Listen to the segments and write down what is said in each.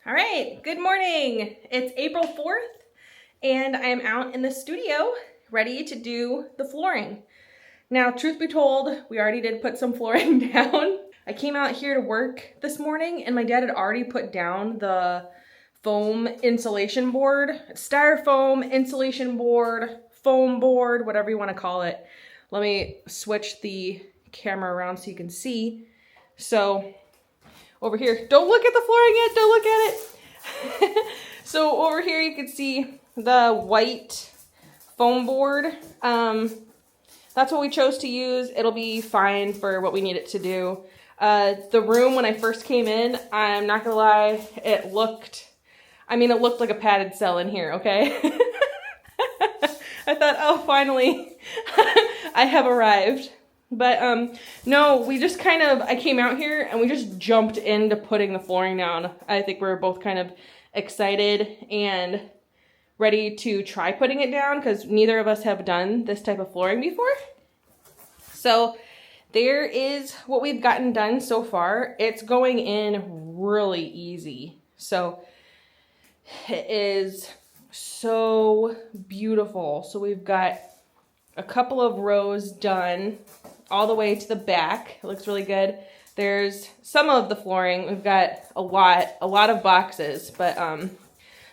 All right, good morning. It's April 4th and I am out in the studio ready to do the flooring. Now, truth be told, we already did put some flooring down. I came out here to work this morning and my dad had already put down the foam insulation board, styrofoam insulation board, foam board, whatever you want to call it. Let me switch the camera around so you can see. So over here, don't look at the flooring yet, don't look at it. So over here you can see the white foam board. That's what we chose to use. It'll be fine for what we need it to do. The room, when I first came in, I'm not gonna lie, it looked like a padded cell in here, okay? I thought, oh, finally, I have arrived. But no, we just I came out here and we just jumped into putting the flooring down. I think we were both kind of excited and ready to try putting it down because neither of us have done this type of flooring before. So there is what we've gotten done so far. It's going in really easy. So it is so beautiful. So we've got a couple of rows done all the way to the back. It looks really good. There's some of the flooring. We've got a lot of boxes, but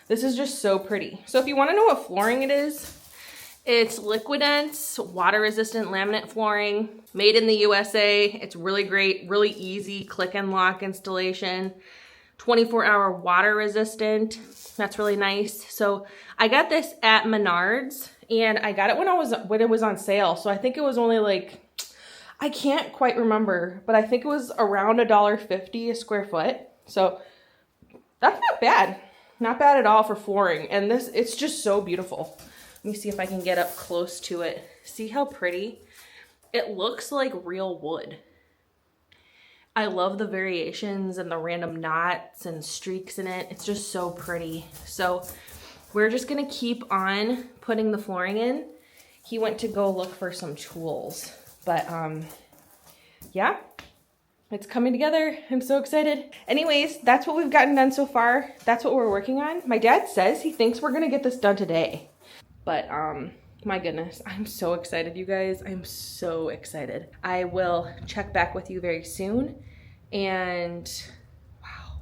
this is just so pretty. So if you want to know what flooring it is, it's Liquidense water resistant laminate flooring made in the USA. It's really great, really easy click and lock installation, 24-hour water resistant. That's really nice. So I got this at Menards and I got it when it was on sale. So I think it was only like, I can't quite remember, but I think it was around $1.50 a square foot. So that's not bad. Not bad at all for flooring. And it's just so beautiful. Let me see if I can get up close to it. See how pretty? It looks like real wood. I love the variations and the random knots and streaks in it. It's just so pretty. So we're just gonna keep on putting the flooring in. He went to go look for some tools, but yeah, it's coming together. I'm so excited. Anyways, that's what we've gotten done so far. That's what we're working on. My dad says he thinks we're gonna get this done today, but my goodness, I'm so excited, you guys. I'm so excited. I will check back with you very soon. And wow,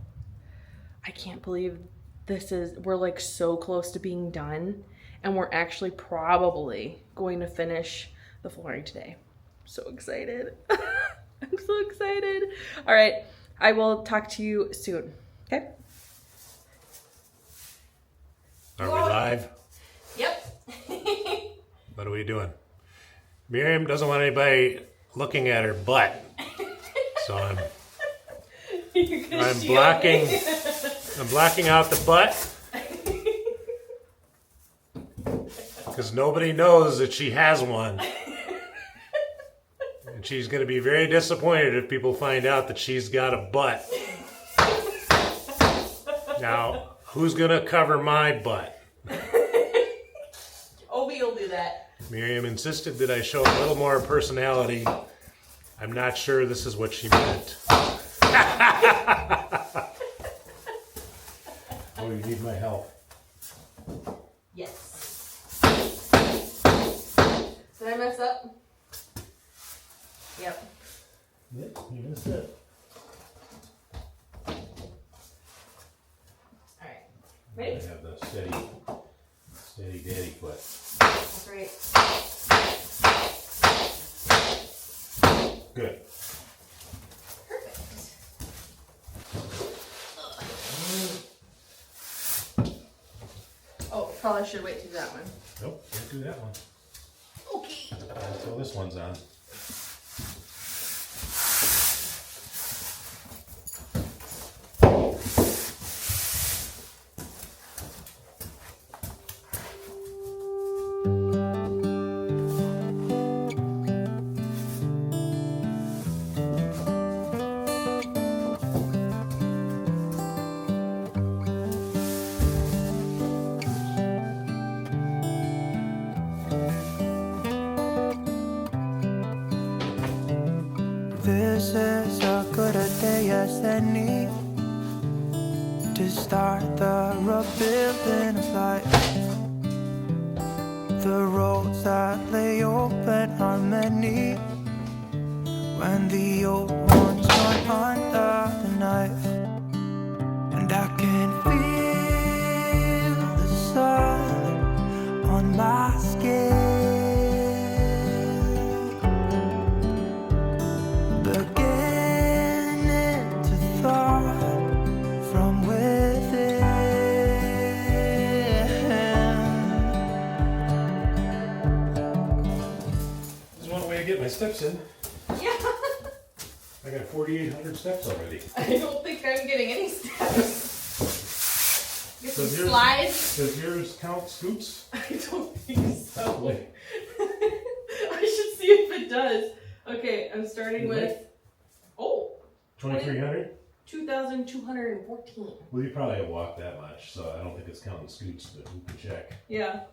I can't believe we're like so close to being done. And we're actually probably going to finish the flooring today. So excited. I'm so excited. All right, I will talk to you soon, okay? Are we live? Yep. What are we doing? Miriam doesn't want anybody looking at her butt. So I'm blocking out the butt. Because nobody knows that she has one. And she's going to be very disappointed if people find out that she's got a butt. Now, who's going to cover my butt? Obi will do that. Miriam insisted that I show a little more personality. I'm not sure this is what she meant. Oh, you need my help. Yes. Did I mess up? Yep. Yep, you missed it. Alright. Ready? I have the steady daddy foot. That's right. Good. Perfect. Oh, probably should wait to do that one. Nope, can't do that one. Okay. Until this one's on. This is a good day as any. to start the rebuilding of life. The roads that lay open are many when the old ones run under the knife. And I can feel the sun on my skin, beginning to thaw from within. There's one way to get my steps in. Yeah. I got 4,800 steps already. I don't think I'm getting any steps. Get some Does yours- slides. Does yours count scoots? I don't think so. Wait. I should see if it does. Okay, I'm starting with 2,300? 2,214. Well, you probably have walked that much, so I don't think it's counting scoots, but we can check. Yeah.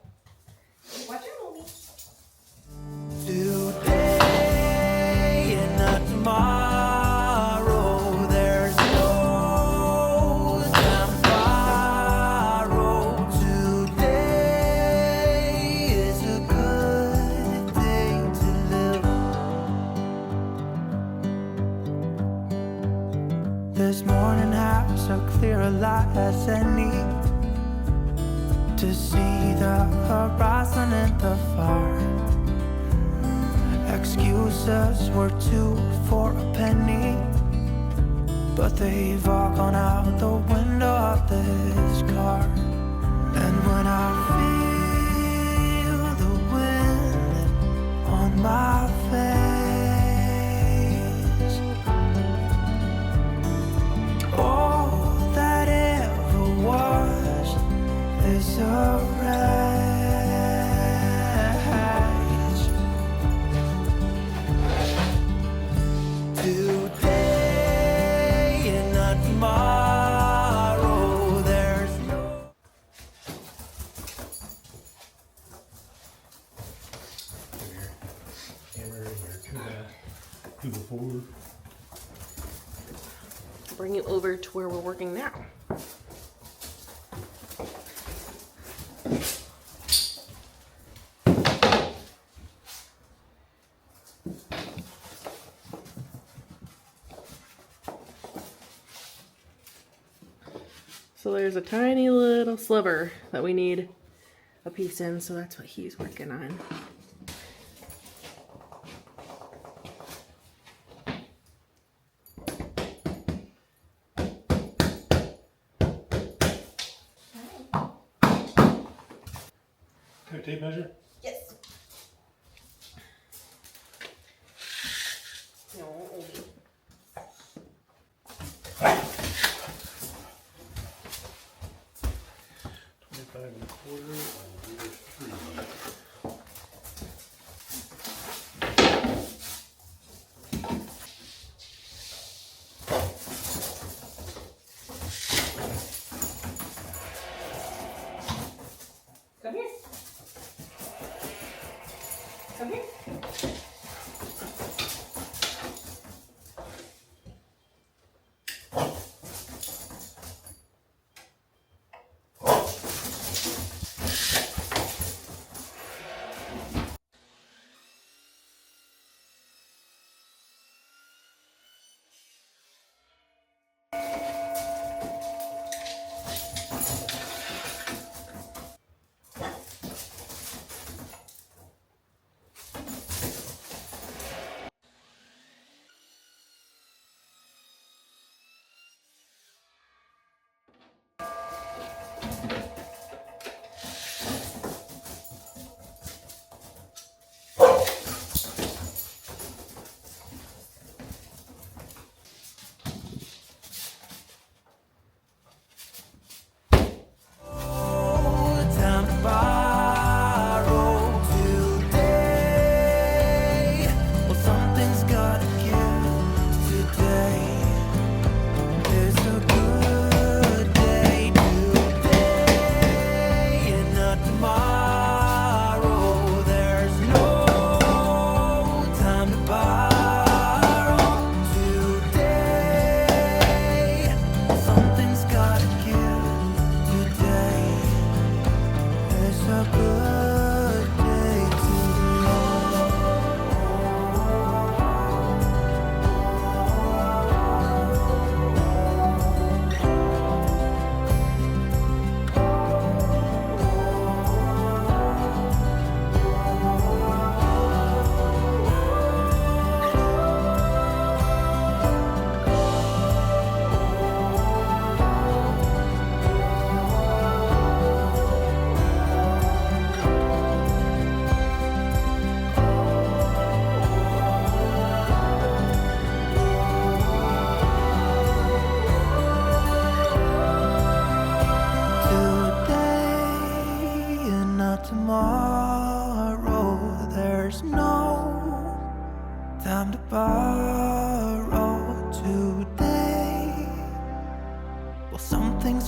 Watch your movie. Today and not tomorrow, there's no time to borrow. Today is a good day to live. This morning has so clear a light as any to see the horizon in the far. Excuses were 2 for a penny, but they've all gone out the window of this car. And when I feel the wind on my face, all that ever was is a wreck. Today and not tomorrow, there's no. Hammer and your two before. Bring you over to where we're working now. So there's a tiny little sliver that we need a piece in, so that's what he's working on. Can I tape measure? Yes. No, only. 25 1/4 and 3. Come here.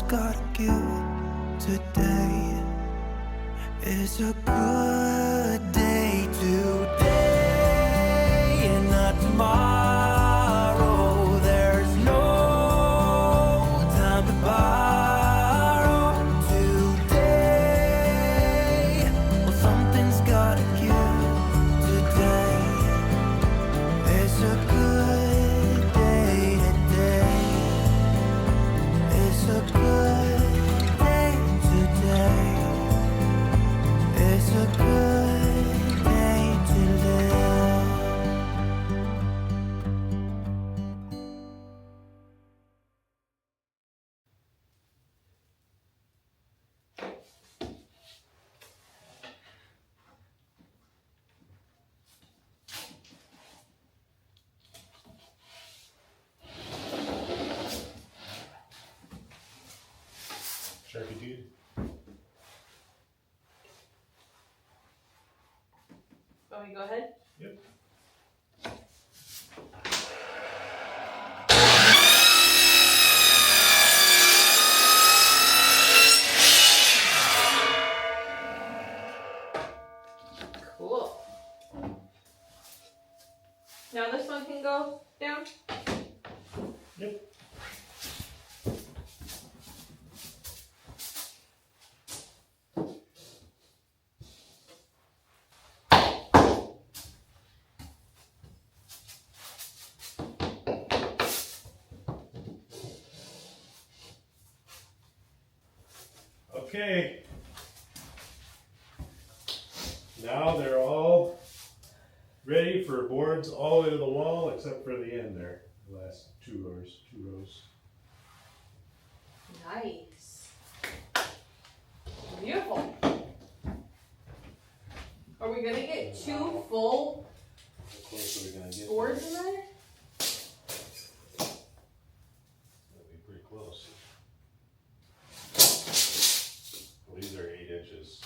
someone's gotta give. Today is a good day. Today and not tomorrow. There's no time to borrow. Today, well, something's gotta give. Today is a good day. Today is a good day. Today is a good day to live. Sharpie dude. Want me to go ahead? Yep. Cool. Now this one can go down? Yep. Okay. Now they're all ready for boards all the way to the wall except for the end there. The last two rows. Nice. Beautiful. Are we gonna get 2 full How close are we gonna get? boards in there? That'll be pretty close. Well, these are 8 inches.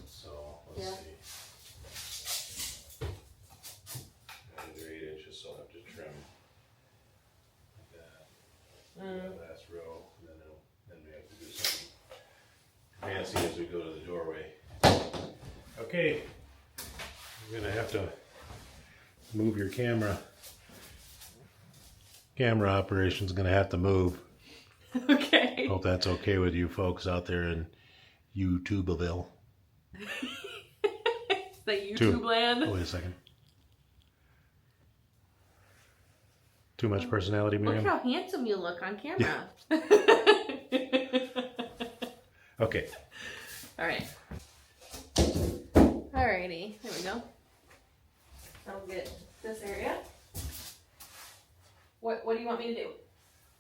So let's Yeah. see. Yeah, these are 8 inches, so I'll have to trim like that. That last row, and then we have to do something fancy as we go to the doorway. Okay, you're gonna have to move your camera. Camera operation's gonna have to move. Okay. Hope that's okay with you folks out there in YouTubeaville. Is that YouTube land? Wait a second. Too much personality, Look Miriam? how handsome you look on camera. Okay. Alright. Alrighty, there we go. I'll get this area. What do you want me to do?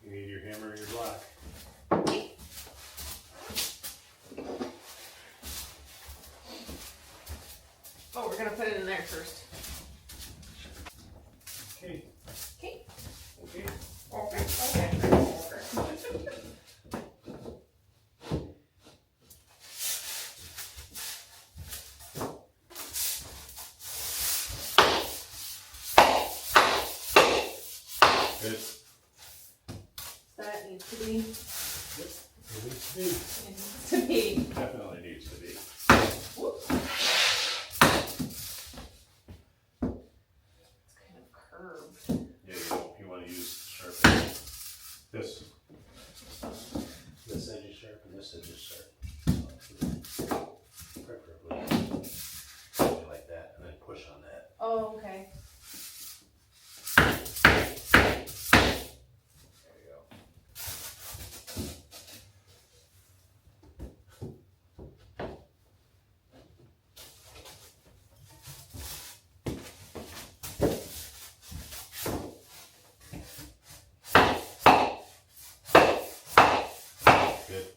You need your hammer and your block. Oh, we're gonna put it in there first. Okay. Okay. Okay. Okay. Good. That needs to be. Yep. It needs to be. It needs to be. Definitely needs to be. Whoop. It's kind of curved. Yeah, you want to use sharp edge. This edge is sharp and this edge is sharp. Preferably like that, and then push on that. Oh, okay. There you go. Good.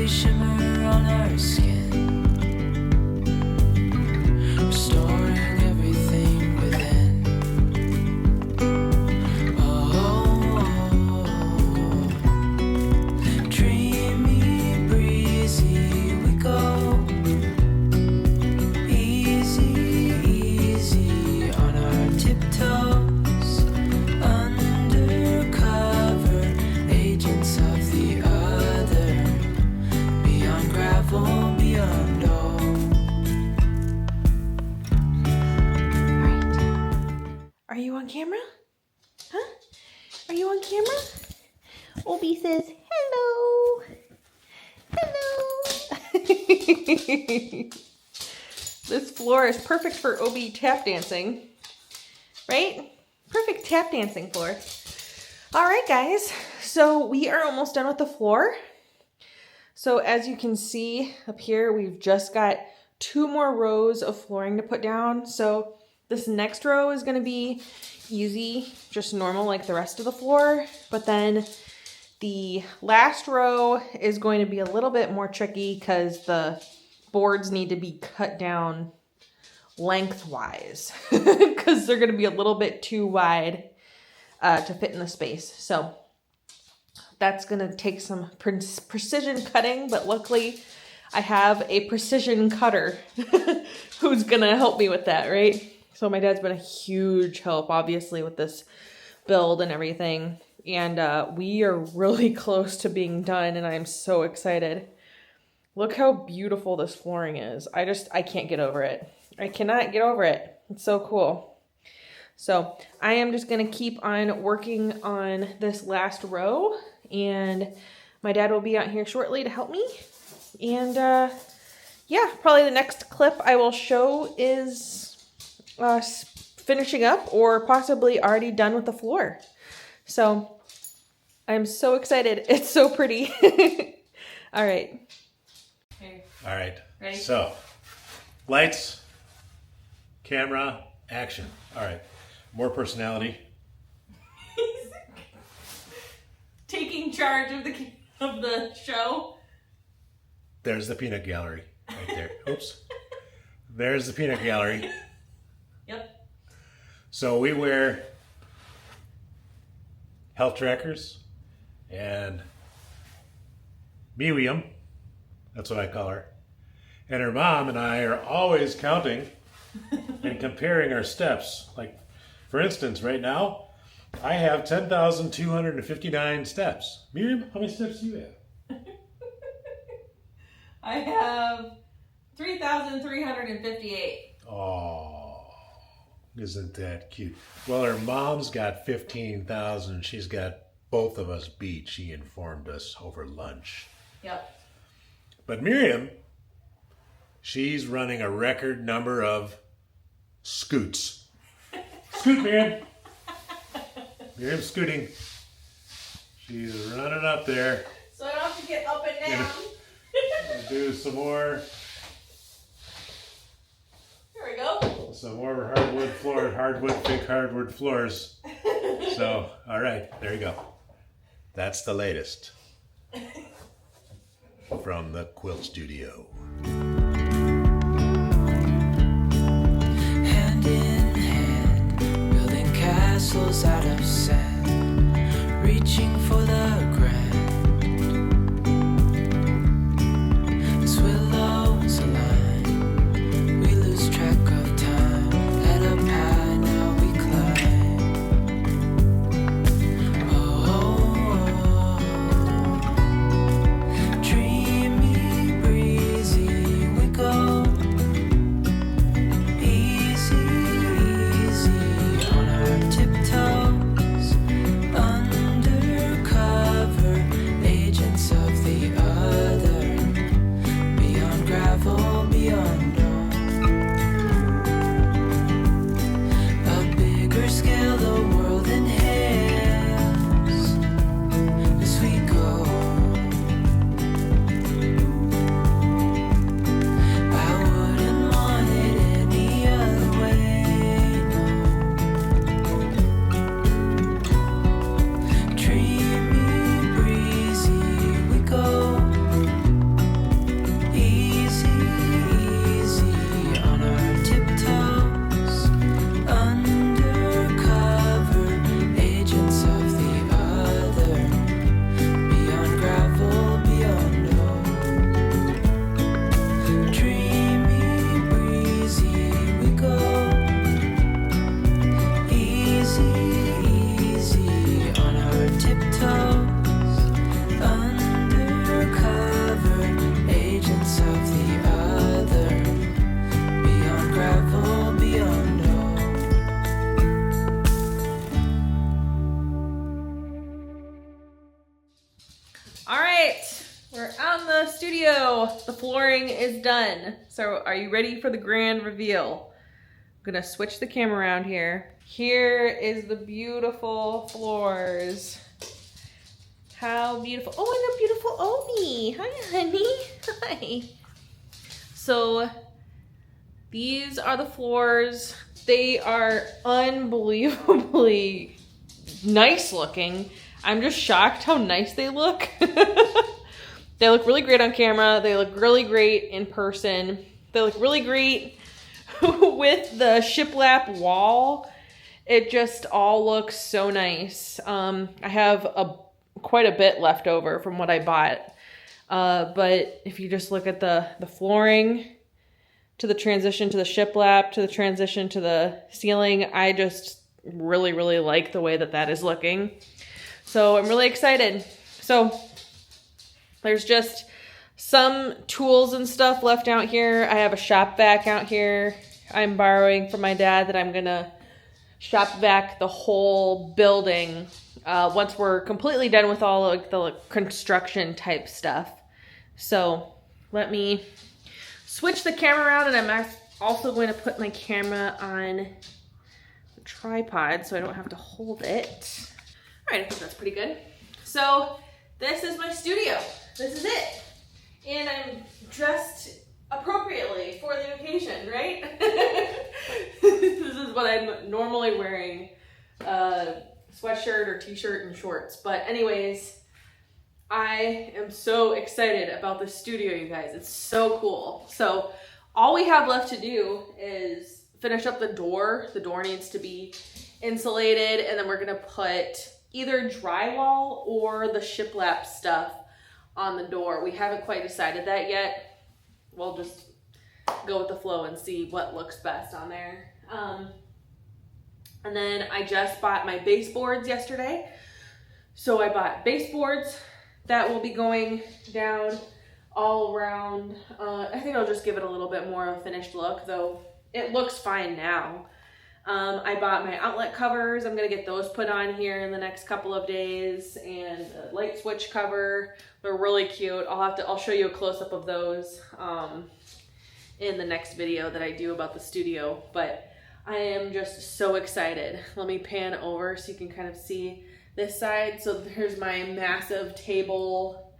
shimmer on our skin, restoring everything within. Oh, dreamy, breezy we go, easy, easy on our tiptoes, undercover agents of the other, beyond gravel, beyond all. Are you on camera? Huh? Are you on camera? Obi says hello. Hello. This floor is perfect for Obi tap dancing, right? Perfect tap dancing floor. All right, guys. So we are almost done with the floor. So as you can see up here, we've just got 2 more rows of flooring to put down. So this next row is gonna be easy, just normal like the rest of the floor. But then the last row is going to be a little bit more tricky because the boards need to be cut down lengthwise because they're gonna be a little bit too wide to fit in the space. So that's gonna take some precision cutting, but luckily I have a precision cutter who's gonna help me with that, right? So my dad's been a huge help, obviously, with this build and everything. And we are really close to being done, and I'm so excited. Look how beautiful this flooring is. I can't get over it. I cannot get over it. It's so cool. So I am just gonna keep on working on this last row, and my dad will be out here shortly to help me. And yeah, probably the next clip I will show is finishing up or possibly already done with the floor. So I'm so excited. It's so pretty. All right. Okay. All right. Ready? So, lights, camera, action. All right. More personality. Taking charge of the show. There's the peanut gallery right there. Oops. There's the peanut gallery. Yep. So we wear health trackers and Miriam, that's what I call her, and her mom and I are always counting and comparing our steps. Like, for instance, right now, I have 10,259 steps. Miriam, how many steps do you have? I have 3,358. Oh, isn't that cute? Well, her mom's got 15,000. She's got both of us beat. She informed us over lunch. Yep. But Miriam, she's running a record number of scoots. Scoot, Miriam. Miriam's scooting. She's running up there. So I don't have to get up and down. We'll do some more. Here we go. Some more fake hardwood floors. So, all right, there you go. That's the latest from the quilt studio. Hand in hand, building castles out of sand, reaching for the grand. As willows align, we lose track of time. Head up high, now we climb. Oh, dreamy, breezy we go. Easy, easy on our tiptoes, tiptoes, undercover agents of the other, beyond gravel, beyond hope. All right, we're out in the studio. The flooring is done. So are you ready for the grand reveal? I'm gonna switch the camera around here. Here is the beautiful floors. How beautiful. Oh, and the beautiful Omi. Hi, honey. Hi. So these are the floors. They are unbelievably nice looking. I'm just shocked how nice they look. They look really great on camera. They look really great in person. They look really great with the shiplap wall. It just all looks so nice. I have quite a bit left over from what I bought. But if you just look at the flooring, to the transition to the shiplap, to the transition to the ceiling, I just really, really like the way that is looking. So I'm really excited. So there's just some tools and stuff left out here. I have a shop vac out here I'm borrowing from my dad that I'm gonna shop vac the whole building once we're completely done with all of the construction type stuff. So let me switch the camera around, and I'm also going to put my camera on the tripod so I don't have to hold it. All right, I think that's pretty good. So this is my studio. This is it. And I'm dressed appropriately for the occasion, right? This is what I'm normally wearing, sweatshirt or t-shirt and shorts. But anyways, I am so excited about this studio, you guys. It's so cool. So all we have left to do is finish up the door. The door needs to be insulated, and then we're gonna put either drywall or the shiplap stuff on the door. We haven't quite decided that yet. We'll just go with the flow and see what looks best on there. And then I just bought my baseboards yesterday. So I bought baseboards that will be going down all around. I think I'll just give it a little bit more of a finished look, though it looks fine now. I bought my outlet covers. I'm gonna get those put on here in the next couple of days, and a light switch cover. They're really cute. I'll show you a close-up of those in the next video that I do about the studio, but I am just so excited. Let me pan over so you can kind of see this side. So there's my massive table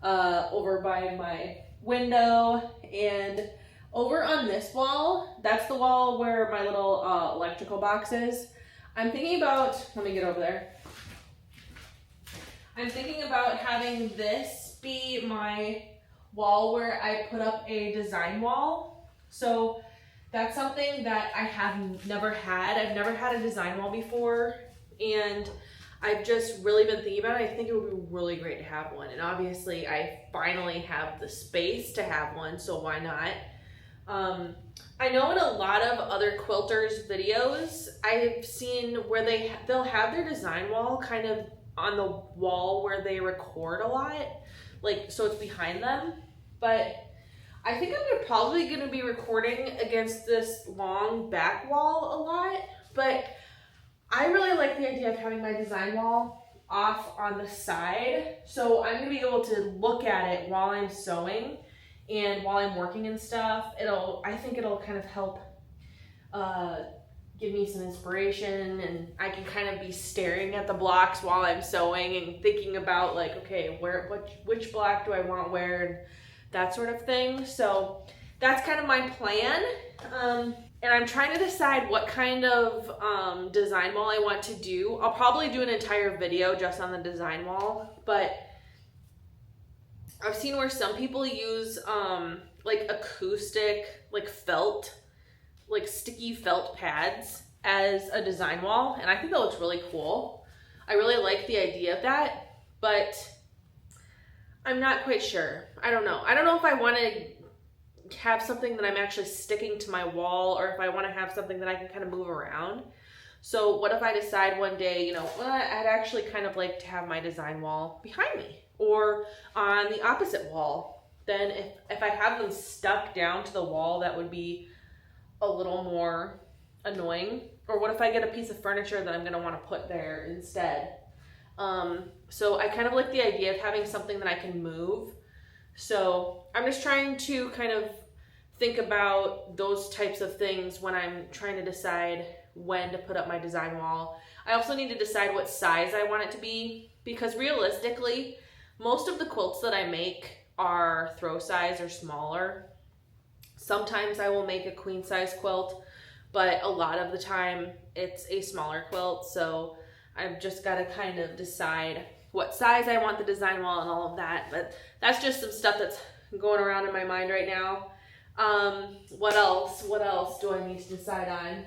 over by my window, and over on this wall, that's the wall where my little electrical box is. I'm thinking about, let me get over there. I'm thinking about having this be my wall where I put up a design wall. So that's something that I have never had. I've never had a design wall before, and I've just really been thinking about it. I think it would be really great to have one. And obviously I finally have the space to have one, so why not? I know in a lot of other quilters videos, I've seen where they'll have their design wall kind of on the wall where they record a lot, like, so it's behind them. But I think I'm probably gonna be recording against this long back wall a lot, but I really like the idea of having my design wall off on the side. So I'm gonna be able to look at it while I'm sewing and while I'm working and stuff. I think it'll kind of help give me some inspiration, and I can kind of be staring at the blocks while I'm sewing and thinking about, like, okay, which block do I want where, and that sort of thing. So that's kind of my plan. And I'm trying to decide what kind of design wall I want to do. I'll probably do an entire video just on the design wall, but I've seen where some people use like acoustic, like felt, like sticky felt pads as a design wall, and I think that looks really cool. I really like the idea of that, but I'm not quite sure. I don't know. I don't know if I want to have something that I'm actually sticking to my wall, or if I want to have something that I can kind of move around. So what if I decide one day, you know, I'd actually kind of like to have my design wall behind me or on the opposite wall. Then if I have them stuck down to the wall, that would be a little more annoying. Or what if I get a piece of furniture that I'm gonna wanna put there instead? So I kind of like the idea of having something that I can move. So I'm just trying to kind of think about those types of things when I'm trying to decide when to put up my design wall. I also need to decide what size I want it to be, because realistically, most of the quilts that I make are throw size or smaller. Sometimes I will make a queen size quilt, but a lot of the time it's a smaller quilt. So I've just got to kind of decide what size I want the design wall and all of that. But that's just some stuff that's going around in my mind right now. What else do I need to decide on?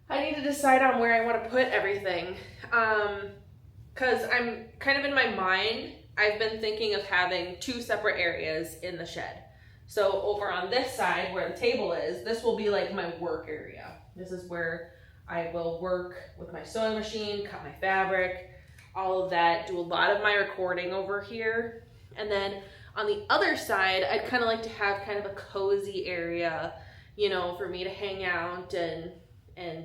I need to decide on where I want to put everything. Cause I'm kind of in my mind, I've been thinking of having 2 separate areas in the shed. So over on this side where the table is, this will be like my work area. This is where I will work with my sewing machine, cut my fabric, all of that, do a lot of my recording over here. And then on the other side, I'd kind of like to have kind of a cozy area, you know, for me to hang out and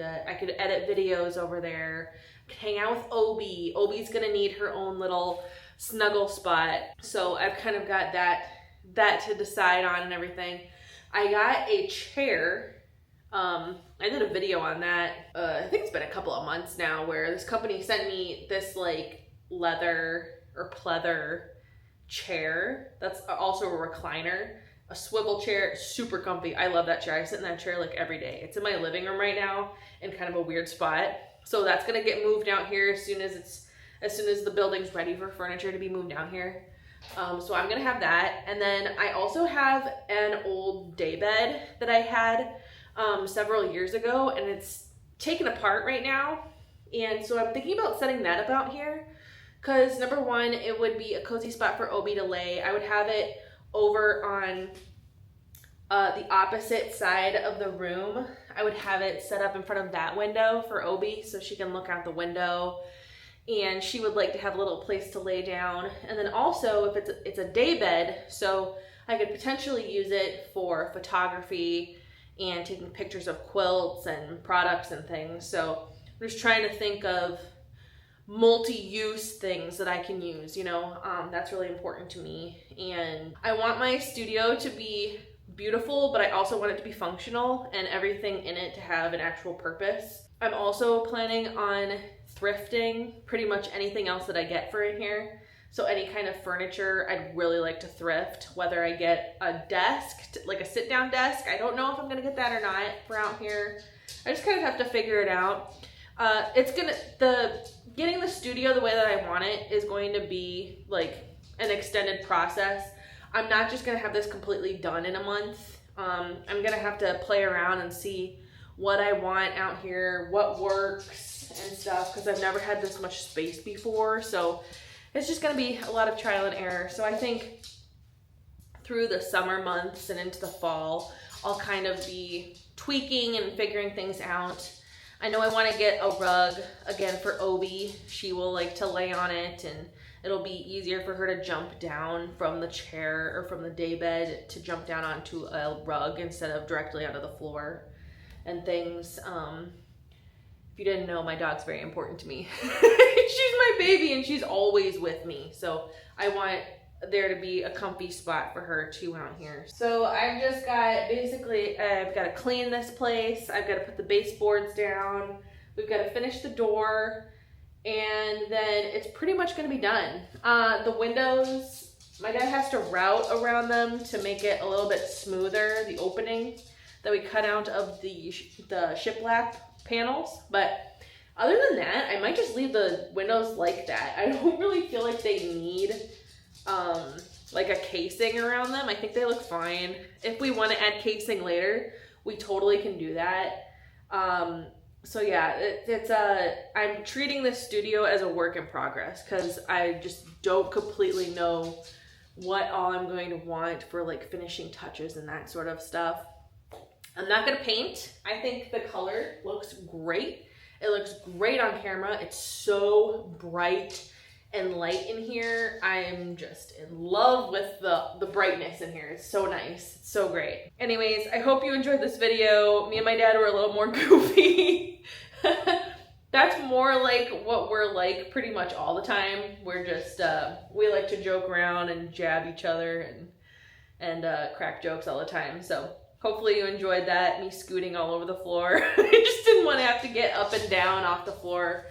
I could edit videos over there. I could hang out with Obi. Obi's gonna need her own little snuggle spot. So I've kind of got that to decide on and everything. I got a chair. I did a video on that. I think it's been a couple of months now, where this company sent me this like leather or pleather chair that's also a recliner, a swivel chair, super comfy. I love that chair. I sit in that chair like every day. It's in my living room right now in kind of a weird spot. So that's gonna get moved out here as soon as the building's ready for furniture to be moved down here. So I'm gonna have that. And then I also have an old daybed that I had several years ago, and it's taken apart right now. And so I'm thinking about setting that about here, because number one, it would be a cozy spot for Obi to lay. I would have it over on the opposite side of the room. I would have it set up in front of that window for Obi so she can look out the window, and she would like to have a little place to lay down. And then also, if it's a day bed, so I could potentially use it for photography and taking pictures of quilts and products and things. So I'm just trying to think of multi-use things that I can use, you know. That's really important to me. And I want my studio to be beautiful, but I also want it to be functional and everything in it to have an actual purpose. I'm also planning on thrifting pretty much anything else that I get for in here. So any kind of furniture, I'd really like to thrift, whether I get a desk, like a sit-down desk. I don't know if I'm gonna get that or not for out here. I just kind of have to figure it out. Getting the studio the way that I want it is going to be like an extended process. I'm not just gonna have this completely done in a month. I'm gonna have to play around and see what I want out here, what works and stuff, because I've never had this much space before. So it's just gonna be a lot of trial and error. So I think through the summer months and into the fall, I'll kind of be tweaking and figuring things out. I know I want to get a rug again for Obi. She will like to lay on it, and it'll be easier for her to jump down from the chair or from the daybed to jump down onto a rug instead of directly onto the floor and things. If you didn't know, my dog's very important to me. She's my baby and she's always with me. So I want there to be a comfy spot for her too out here. So I've just got, basically, I've got to clean this place. I've got to put the baseboards down. We've got to finish the door, and then it's pretty much going to be done. The windows, my dad has to route around them to make it a little bit smoother, the opening that we cut out of the shiplap panels. But other than that, I might just leave the windows like that. I don't really feel like they need like a casing around them. I think they look fine. If we want to add casing later, we totally can do that. So yeah, I'm treating this studio as a work in progress, because I just don't completely know what all I'm going to want for like finishing touches and that sort of stuff. I'm not gonna paint. I think the color looks great. It looks great on camera. It's so bright and light in here. I'm just in love with the brightness in here. It's so nice. It's so great. Anyways, I hope you enjoyed this video. Me and my dad were a little more goofy. That's more like what we're like pretty much all the time. We're just, we like to joke around and jab each other and crack jokes all the time. So hopefully you enjoyed that, me scooting all over the floor. I just didn't want to have to get up and down off the floor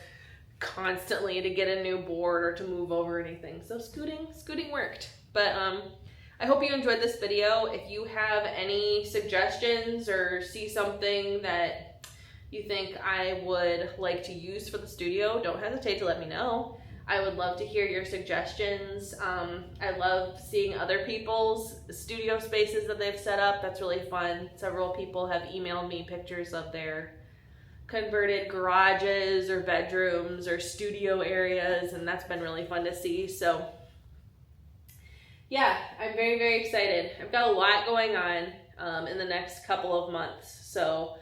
constantly to get a new board or to move over anything. So scooting worked. But I hope you enjoyed this video. If you have any suggestions or see something that you think I would like to use for the studio, don't hesitate to let me know. I would love to hear your suggestions. I love seeing other people's studio spaces that they've set up. That's really fun. Several people have emailed me pictures of their converted garages or bedrooms or studio areas, and that's been really fun to see. So yeah, I'm very, very excited. I've got a lot going on in the next couple of months. So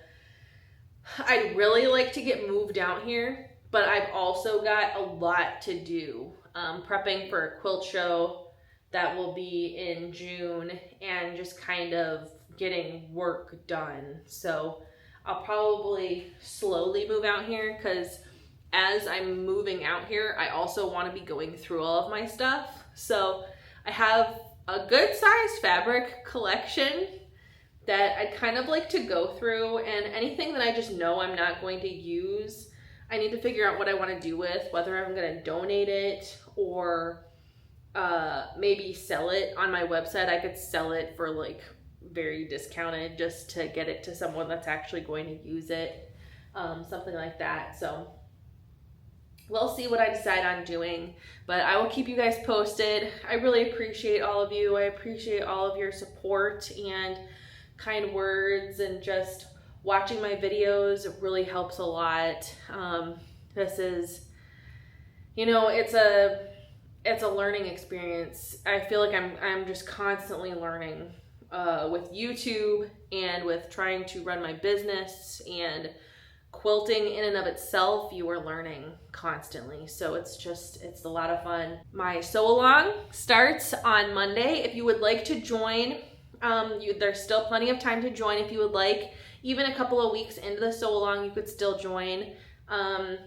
I'd really like to get moved out here, but I've also got a lot to do. Prepping for a quilt show that will be in June and just kind of getting work done. So I'll probably slowly move out here because as I'm moving out here, I also want to be going through all of my stuff. So I have a good sized fabric collection that I'd kind of like to go through, and anything that I just know I'm not going to use, I need to figure out what I want to do with, whether I'm going to donate it or maybe sell it on my website. I could sell it for like very discounted just to get it to someone that's actually going to use it, something like that. So we'll see what I decide on doing, but I will keep you guys posted. I really appreciate all of you. I appreciate all of your support and kind words, and just watching my videos. It really helps a lot. This is, you know, it's a learning experience. I feel like I'm just constantly learning with YouTube and with trying to run my business, and quilting in and of itself, you are learning constantly. So it's a lot of fun. My sew along starts on Monday. If you would like to join, there's still plenty of time to join if you would like. Even a couple of weeks into the sew along, you could still join.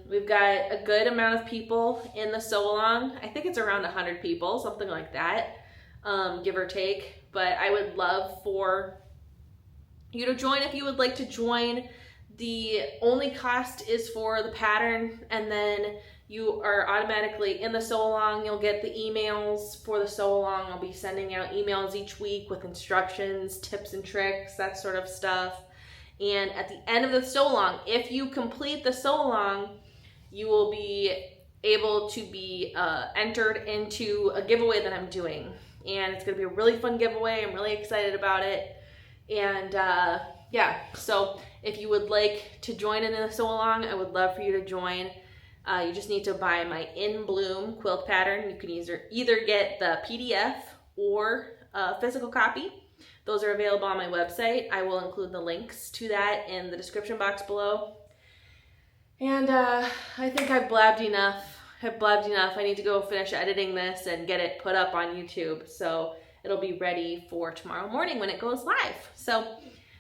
We've got a good amount of people in the sew along. I think it's around 100 people, something like that, give or take. But I would love for you to join if you would like to join. The only cost is for the pattern, and then you are automatically in the sew along. You'll get the emails for the sew along. I'll be sending out emails each week with instructions, tips and tricks, that sort of stuff. And at the end of the sew along, if you complete the sew along, you will be able to be entered into a giveaway that I'm doing. And it's going to be a really fun giveaway. I'm really excited about it. And yeah, so if you would like to join in the sew along, I would love for you to join. You just need to buy my In Bloom quilt pattern. You can either get the PDF or a physical copy. Those are available on my website. I will include the links to that in the description box below. And I think I've blabbed enough. I need to go finish editing this and get it put up on YouTube. So it'll be ready for tomorrow morning when it goes live. So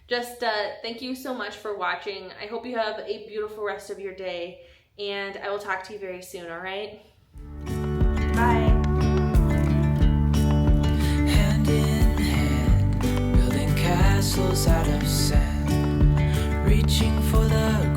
just thank you so much for watching. I hope you have a beautiful rest of your day, and I will talk to you very soon, all right? Bye. Hand in hand, building castles out of sand, reaching for the